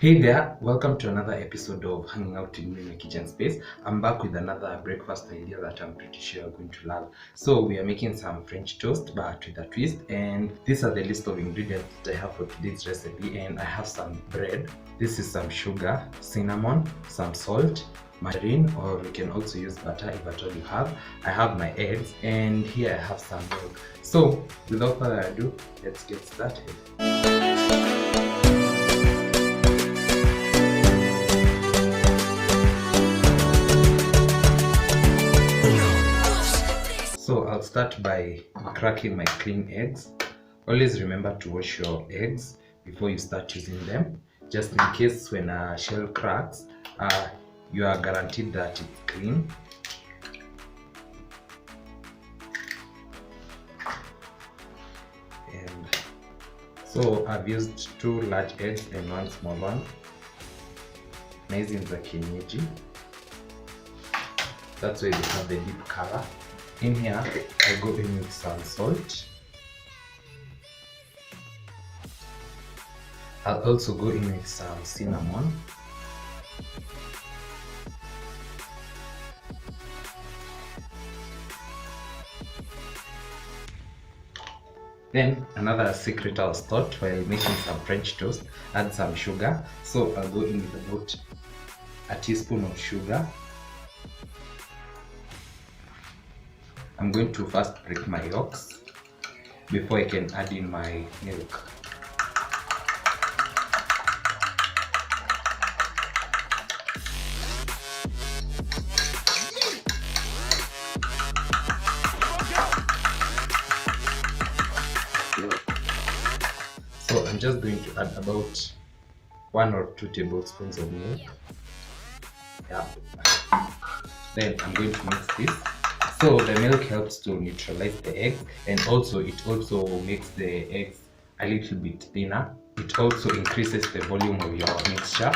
Hey there, welcome to another episode of Hanging Out in My Kitchen Space. I'm back with another breakfast idea that I'm pretty sure you're going to love. So we are making some French toast but with a twist, and these are the list of ingredients that I have for today's recipe. And I have some bread, this is some sugar, cinnamon, some salt, margarine, or you can also use butter if at all you have. I have my eggs, and here I have some milk. So without further ado, let's get started. So I'll start by cracking my clean eggs. Always remember to wash your eggs before you start using them, just in case when a shell cracks, you are guaranteed that it's clean. And so I've used 2 large eggs and 1 small one. Na hizi ni za kienyeji. That's why they have the deep color. In here, I go in with some salt. I'll also go in with some cinnamon. Then another secret I was taught while making some French toast, add some sugar. So I'll go in with about a teaspoon of sugar. I'm going to first break my yolks before I can add in my milk. So I'm just going to add about 1 or 2 tablespoons of milk. Yeah. Then I'm going to mix this. So the milk helps to neutralize the eggs, and also it also makes the eggs a little bit thinner. It also increases the volume of your mixture,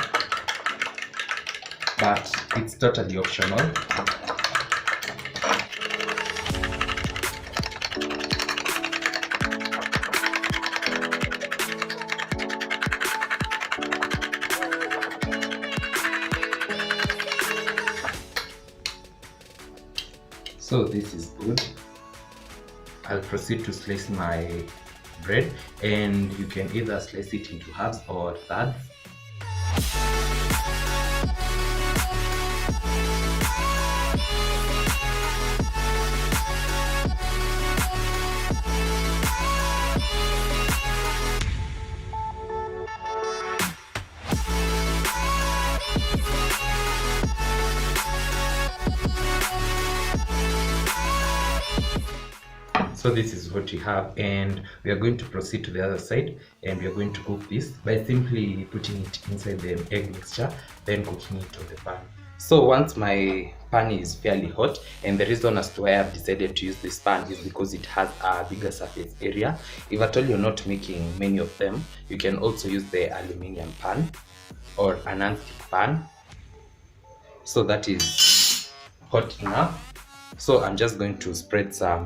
but it's totally optional. So this is good. I'll proceed to slice my bread, and you can either slice it into halves or thirds. So this is what we have, and we are going to proceed to the other side, and we are going to cook this by simply putting it inside the egg mixture, then cooking it on the pan. So once my pan is fairly hot, and the reason as to why I've decided to use this pan is because it has a bigger surface area. If at all you're not making many of them, you can also use the aluminium pan or a non-stick pan. So that is hot enough. So I'm just going to spread some.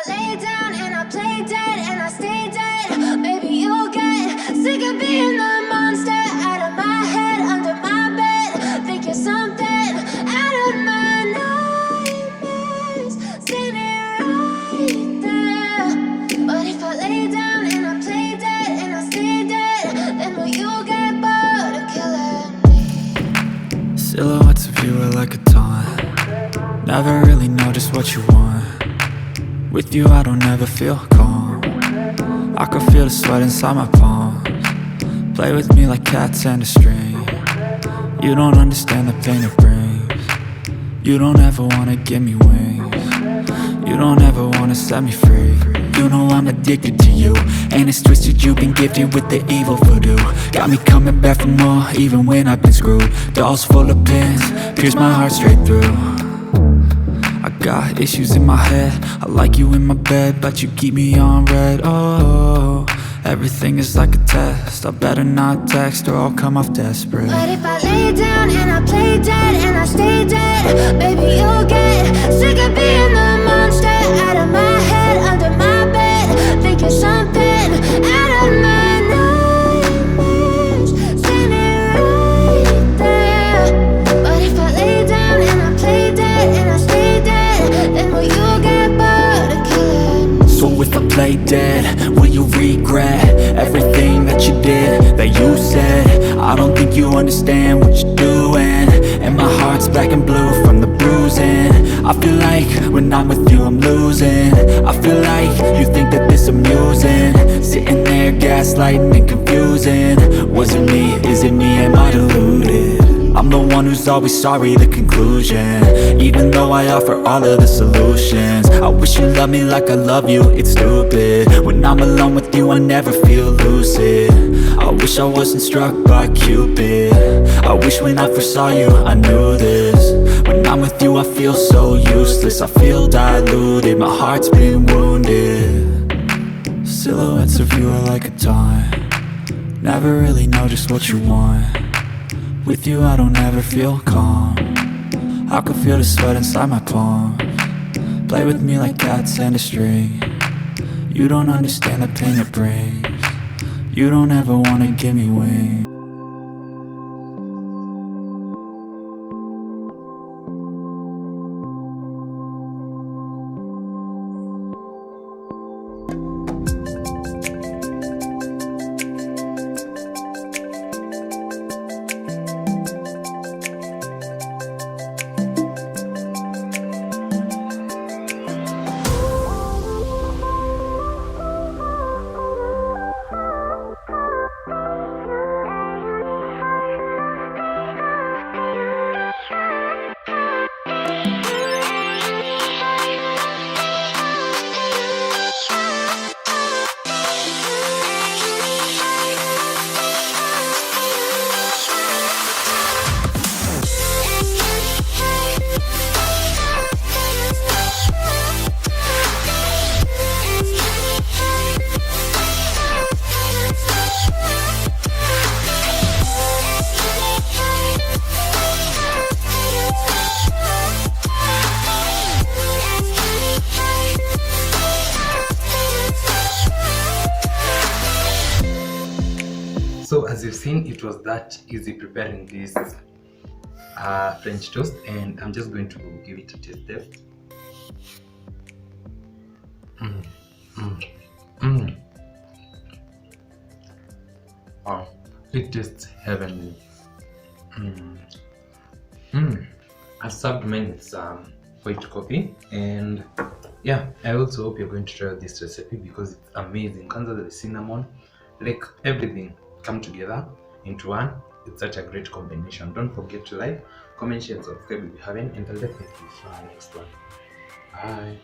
Lay down and I play dead and I stay dead. Maybe you'll get sick of being the monster out of my head, under my bed. Think you're something out of my nightmares. Seen it right there. But if I lay down and I play dead and I stay dead, then will you get bored of killing me? Silhouettes of you are like a taunt. Never really know just what you want. With you I don't ever feel calm. I can feel the sweat inside my palms. Play with me like cats and a string. You don't understand the pain it brings. You don't ever wanna give me wings. You don't ever wanna set me free. You know I'm addicted to you, and it's twisted, you've been gifted with the evil voodoo. Got me coming back for more, even when I've been screwed. Dolls full of pins, pierce my heart straight through. I got issues in my head, I like you in my bed, but you keep me on red. Oh, everything is like a test. I better not text or I'll come off desperate. But if I lay down and I play dead and I stay dead, baby you'll get sick of being the monster out of my head, under my bed. Think you're something out of my nightmares. Seen it play dead? Will you regret everything that you did, that you said? I don't think you understand what you're doing, and my heart's black and blue from the bruising. I feel like when I'm with you I'm losing. I feel like you think that this amusing, sitting there gaslighting and confusing. Was it me? Is it me? Am I deluded? I'm the one who's always sorry, the conclusion, even though I offer all of the solutions. I wish you loved me like I love you, it's stupid. When I'm alone with you I never feel lucid. I wish I wasn't struck by Cupid. I wish when I first saw you I knew this. When I'm with you I feel so useless, I feel diluted, my heart's been wounded. Silhouettes of you are like a taunt, never really know just what you want. With you I don't ever feel calm, I can feel the sweat inside my palms. Play with me like cats and a string. You don't understand the pain it brings. You don't ever wanna give me wings. So as you've seen, it was that easy preparing this French toast, and I'm just going to give it a taste test. Wow, it tastes heavenly. I served mine with some white coffee, and yeah, I also hope you're going to try this recipe because it's amazing. Comes with the cinnamon, like everything come together into one. It's such a great combination. Don't forget to like, comment, share, and subscribe if you haven't, and I'll definitely see you in the next one. Bye.